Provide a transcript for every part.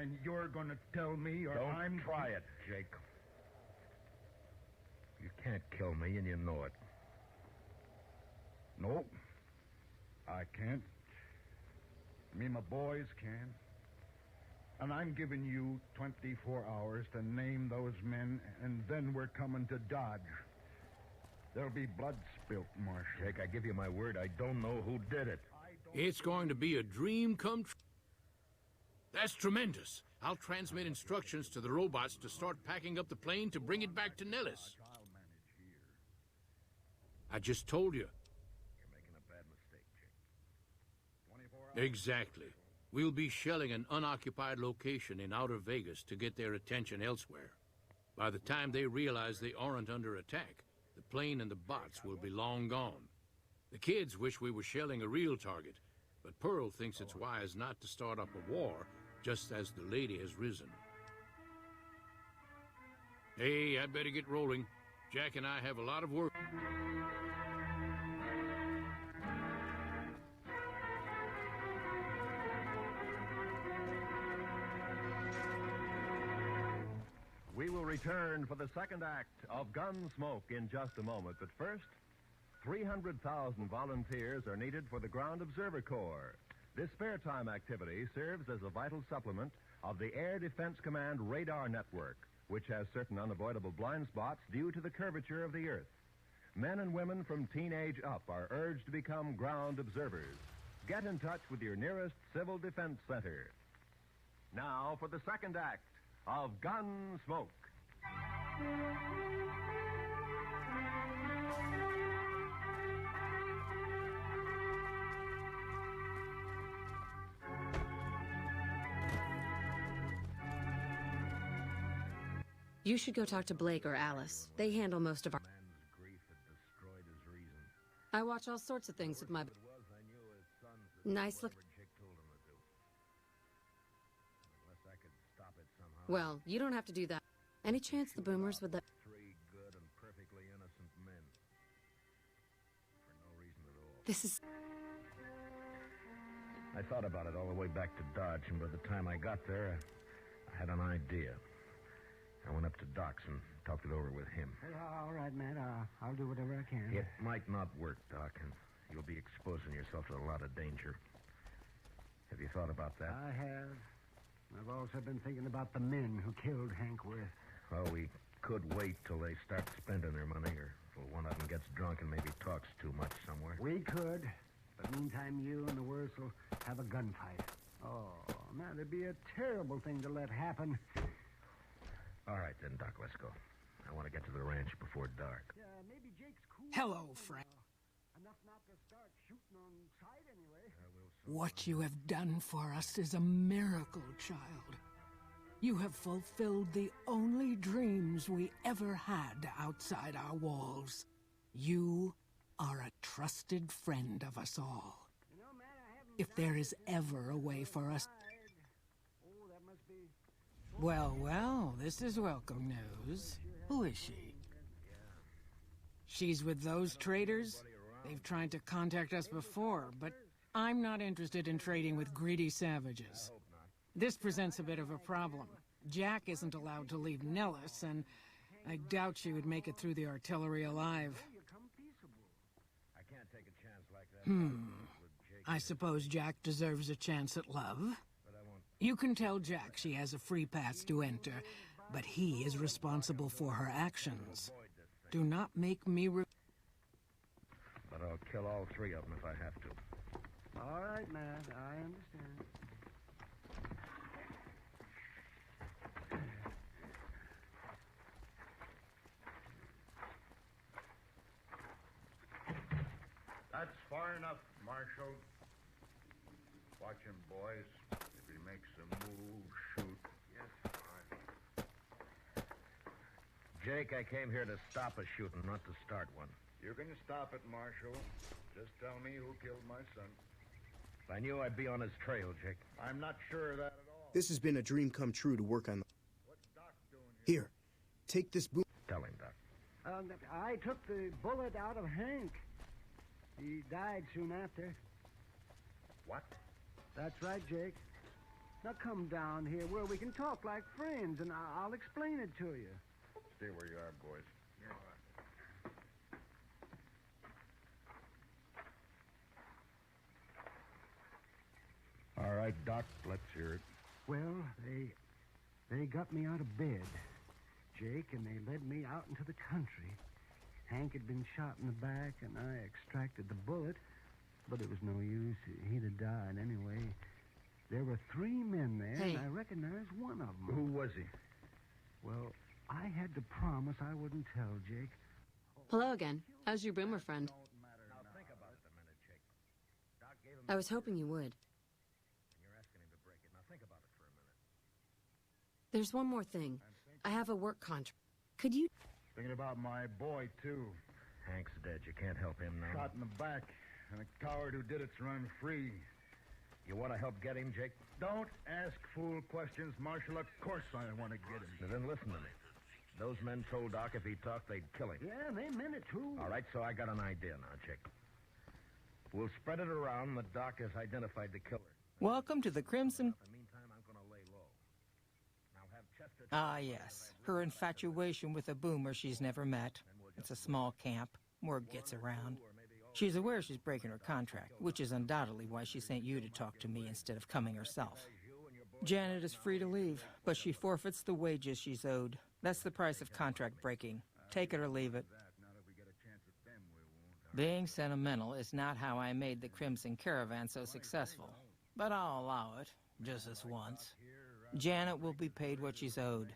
And you're going to tell me or Don't try it, Jake. You can't kill me, and you know it. No, I can't. Me and my boys can. And I'm giving you 24 hours to name those men, and then we're coming to Dodge. There'll be blood spilt, Marshal. Jake, I give you my word, I don't know who did it. It's going to be a dream come true. That's tremendous. I'll transmit instructions to the robots to start packing up the plane to bring it back to Nellis. I just told you. You're making a bad mistake, Jake. 24 hours. Exactly. We'll be shelling an unoccupied location in outer Vegas to get their attention elsewhere. By the time they realize they aren't under attack, the plane and the bots will be long gone. The kids wish we were shelling a real target, but Pearl thinks it's wise not to start up a war just as the lady has risen. Hey, I'd better get rolling. Jack and I have a lot of work. We will return for the second act of Gunsmoke in just a moment. But first, 300,000 volunteers are needed for the Ground Observer Corps. This spare time activity serves as a vital supplement of the Air Defense Command radar network, which has certain unavoidable blind spots due to the curvature of the Earth. Men and women from teenage up are urged to become ground observers. Get in touch with your nearest Civil Defense Center. Now for the second act of Gunsmoke. You should go talk to Blake or Alice. They handle most of our... Man's grief had destroyed his reason. I watch all sorts of things with my... I knew his sons would Nice do look... whatever Jake told him to do. Unless I could stop it somehow. Well, you don't have to do that. Any chance the boomers would let... 3 good and perfectly innocent men. For no reason at all. This is... I thought about it all the way back to Dodge, and by the time I got there, I had an idea. I went up to Doc's and talked it over with him. All right, Matt. I'll do whatever I can. It might not work, Doc, and you'll be exposing yourself to a lot of danger. Have you thought about that? I have. I've also been thinking about the men who killed Hank Worth. Well, we could wait till they start spending their money, or till one of them gets drunk and maybe talks too much somewhere. We could. But meantime, you and the Worths will have a gunfight. Oh, now, it'd be a terrible thing to let happen. All right, then, Doc, let's go. I want to get to the ranch before dark. Maybe Jake's cool. Hello, Frank. Enough not to start shooting on sight anyway. What you have done for us is a miracle, child. You have fulfilled the only dreams we ever had outside our walls. You are a trusted friend of us all. You know, man, I haven't... If there is ever a way for us... Oh, that must be... Well, this is welcome news. Who is she? She's with those traders? They've tried to contact us before, but I'm not interested in trading with greedy savages. This presents a bit of a problem. Jack isn't allowed to leave Nellis, and I doubt she would make it through the artillery alive. I can't take a chance like that. I suppose Jack deserves a chance at love. You can tell Jack she has a free pass to enter, but he is responsible for her actions. Do not make me... But I'll kill all 3 of them if I have to. All right, Matt, I understand. That's far enough, Marshal. Watch him, boys. If he makes a move, shoot. Yes, sir. Jake, I came here to stop a shooting, not to start one. You're going to stop it, Marshal. Just tell me who killed my son. If I knew I'd be on his trail, Jake. I'm not sure of that at all. This has been a dream come true to work on. What's Doc doing here? Here, take this boom. Tell him, Doc. I took the bullet out of Hank. He died soon after. What? That's right, Jake. Now come down here where we can talk like friends, and I'll explain it to you. Stay where you are, boys. All right, Doc, let's hear it. Well, they got me out of bed, Jake, and they led me out into the country. Hank had been shot in the back, and I extracted the bullet, but it was no use. He'd have died anyway. There were 3 men there, Hey. and I recognized one of them. Who was he? Well, I had to promise I wouldn't tell, Jake. Hello again. How's your boomer friend? Now think about it a minute, Jake. Doc gave him... I was hoping you would. You're asking him to break it. Now think about it for a minute. There's one more thing. I have a work contract. Could you... Thinking about my boy, too. Hank's dead. You can't help him now. Shot in the back, and a coward who did it's run free. You want to help get him, Jake? Don't ask fool questions, Marshal. Of course I want to get him. Now then listen to me. Those men told Doc if he talked, they'd kill him. Yeah, they meant it, too. All right, so I got an idea now, Jake. We'll spread it around that Doc has identified the killer. Welcome to the Crimson... In the meantime, I'm going to lay low. Now have Chester... Ah, yes. Her infatuation with a boomer she's never met. It's a small camp. Word gets around. She's aware she's breaking her contract, which is undoubtedly why she sent you to talk to me instead of coming herself. Janet is free to leave, but she forfeits the wages she's owed. That's the price of contract breaking. Take it or leave it. Being sentimental is not how I made the Crimson Caravan so successful, but I'll allow it, just this once. Janet will be paid what she's owed.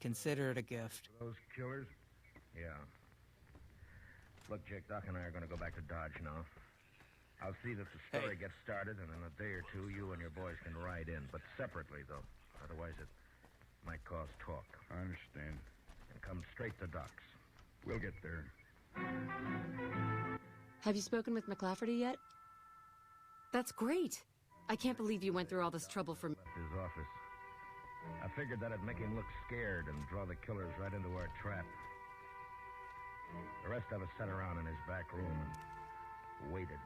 Consider it a gift. Those killers? Yeah. Look, Jake, Doc and I are going to go back to Dodge now. I'll see that the story gets started, and in a day or two, you and your boys can ride in, but separately, though. Otherwise, it might cause talk. I understand. And come straight to Doc's. We'll get there. Have you spoken with McLafferty yet? That's great. I can't believe you went through all this trouble for me. Left his office. I figured that'd make him look scared and draw the killers right into our trap. The rest of us sat around in his back room and waited.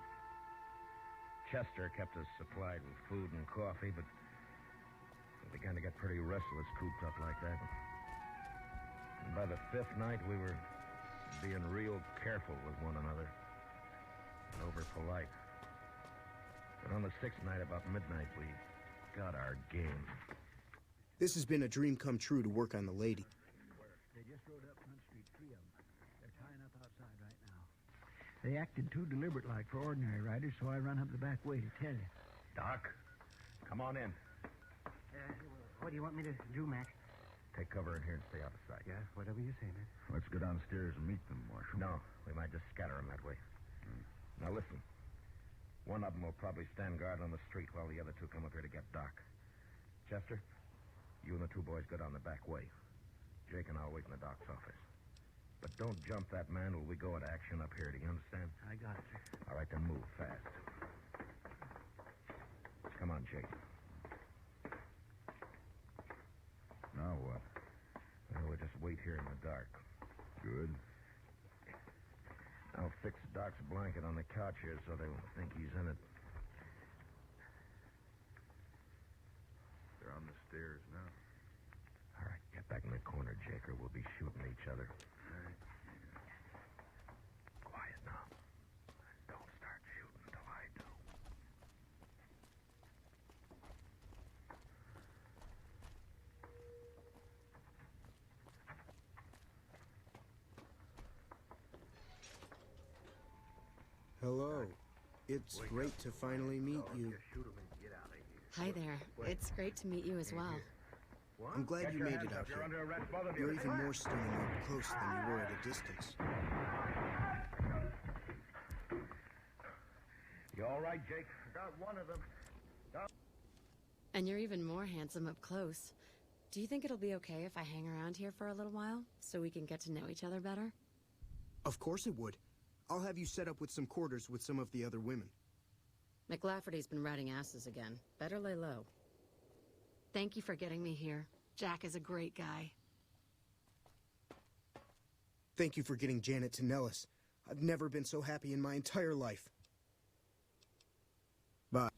Chester kept us supplied with food and coffee, but we began to get pretty restless cooped up like that. And by the 5th night, we were being real careful with one another and over polite. But on the 6th night, about midnight, we got our game. This has been a dream come true to work on the lady. They just rode up Front Street, 3 of them. They're tying up outside right now. They acted too deliberate-like for ordinary riders, so I run up the back way to tell you. Doc, come on in. What do you want me to do, Mac? Take cover in here and stay out of sight. Yeah, whatever you say, man. Let's go downstairs and meet them, Marshal. No, we might just scatter them that way. Now listen. One of them will probably stand guard on the street while the other 2 come up here to get Doc. Chester, you and the 2 boys go down the back way. Jake and I'll wait in the Doc's office. But don't jump that man till we go into action up here. Do you understand? I got it, sir. All right, then move fast. Come on, Jake. Now what? Well, we'll just wait here in the dark. Good. I'll fix Doc's blanket on the couch here so they won't think he's in it. They're on the stairs now. All right, get back in the corner, Jake, or we'll be shooting each other. Quiet now. Don't start shooting until I do. Hello. It's great to finally meet you. Hi there. It's great to meet you as well. I'm glad you made it out You're here. under arrest, both of you. You're even more stunning up close than you were at a distance. You all right, Jake? Got one of them. And you're even more handsome up close. Do you think it'll be okay if I hang around here for a little while, so we can get to know each other better? Of course it would. I'll have you set up with some quarters with some of the other women. McLafferty's been riding asses again. Better lay low. Thank you for getting me here. Jack is a great guy. Thank you for getting Janet to Nellis. I've never been so happy in my entire life. Bye.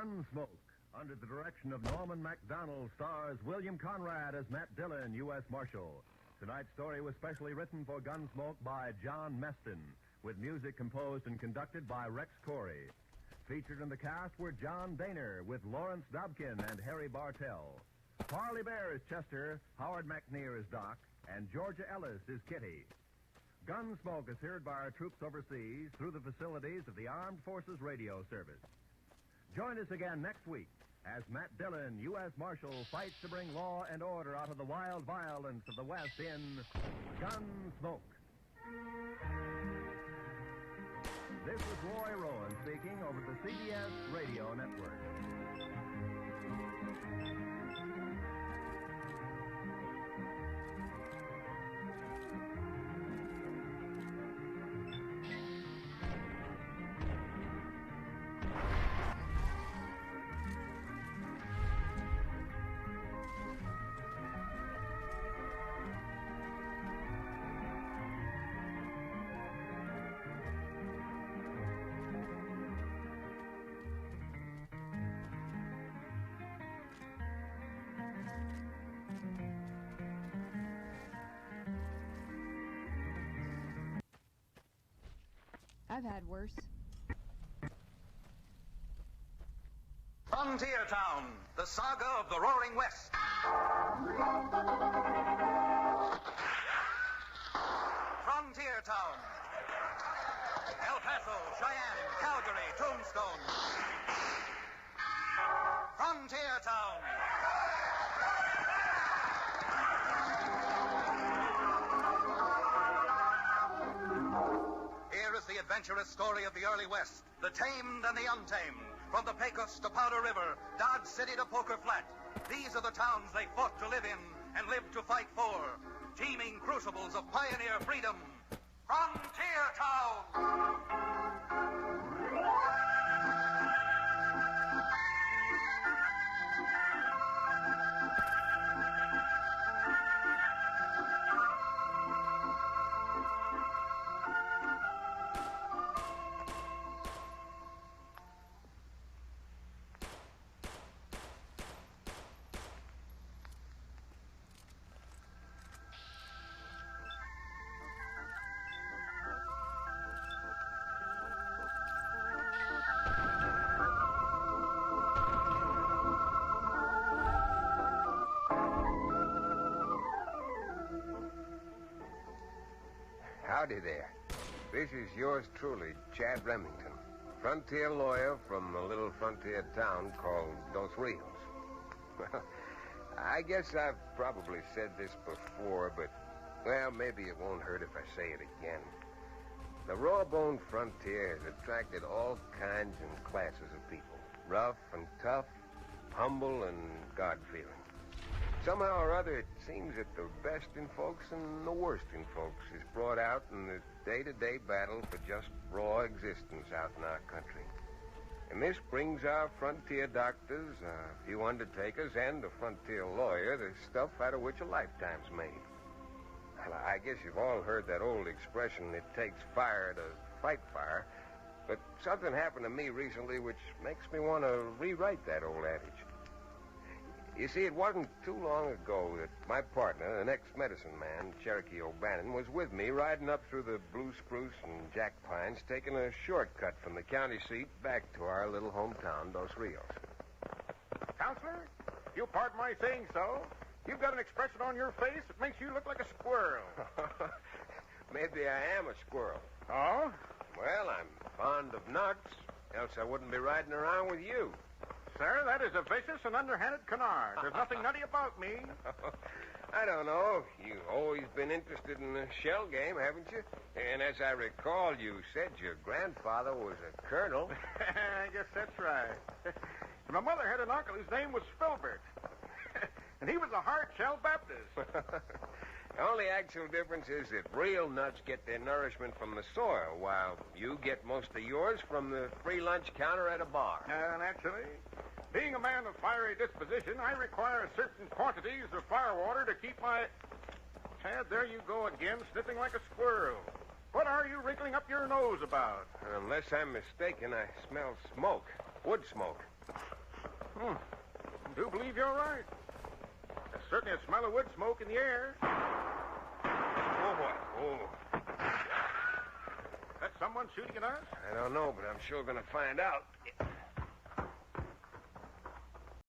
Gunsmoke, under the direction of Norman MacDonald, stars William Conrad as Matt Dillon, U.S. Marshal. Tonight's story was specially written for Gunsmoke by John Meston, with music composed and conducted by Rex Corey. Featured in the cast were John Daner with Lawrence Dobkin and Harry Bartell. Parley Bear is Chester, Howard McNear is Doc, and Georgia Ellis is Kitty. Gunsmoke is heard by our troops overseas through the facilities of the Armed Forces Radio Service. Join us again next week as Matt Dillon, U.S. Marshal, fights to bring law and order out of the wild violence of the West in Gunsmoke. This is Roy Rowan speaking over the CBS Radio Network. I've had worse. Frontier Town, the saga of the Roaring West. Frontier Town. El Paso, Cheyenne, Calgary, Tombstone. Frontier Town. The adventurous story of the early West, the tamed and the untamed, from the Pecos to Powder River, Dodge City to Poker Flat. These are the towns they fought to live in and lived to fight for. Teeming crucibles of pioneer freedom. Frontier Town! Howdy there. This is yours truly, Chad Remington, frontier lawyer from a little frontier town called Dos Rios. Well, I guess I've probably said this before, but, well, maybe it won't hurt if I say it again. The raw-boned frontier has attracted all kinds and classes of people, rough and tough, humble and God-fearing. Somehow or other, it seems that the best in folks and the worst in folks is brought out in the day-to-day battle for just raw existence out in our country. And this brings our frontier doctors, a few undertakers, and a frontier lawyer the stuff out of which a lifetime's made. Well, I guess you've all heard that old expression, it takes fire to fight fire. But something happened to me recently which makes me want to rewrite that old adage. You see, it wasn't too long ago that my partner, an ex-medicine man, Cherokee O'Bannon, was with me riding up through the blue spruce and jack pines, taking a shortcut from the county seat back to our little hometown, Dos Rios. Counselor, you pardon my saying so. You've got an expression on your face that makes you look like a squirrel. Maybe I am a squirrel. Oh? Well, I'm fond of nuts, else I wouldn't be riding around with you. Sir, that is a vicious and underhanded canard. There's nothing nutty about me. I don't know. You've always been interested in the shell game, haven't you? And as I recall, you said your grandfather was a colonel. I guess that's right. My mother had an uncle whose name was Filbert. And he was a hard-shell Baptist. The only actual difference is that real nuts get their nourishment from the soil, while you get most of yours from the free lunch counter at a bar. Naturally. Being a man of fiery disposition, I require certain quantities of firewater to keep my... Chad, there you go again, sniffing like a squirrel. What are you wrinkling up your nose about? Unless I'm mistaken, I smell smoke. Wood smoke. I do believe you're right. There's certainly a smell of wood smoke in the air. Oh, boy. Oh. That's someone shooting at us? I don't know, but I'm sure going to find out.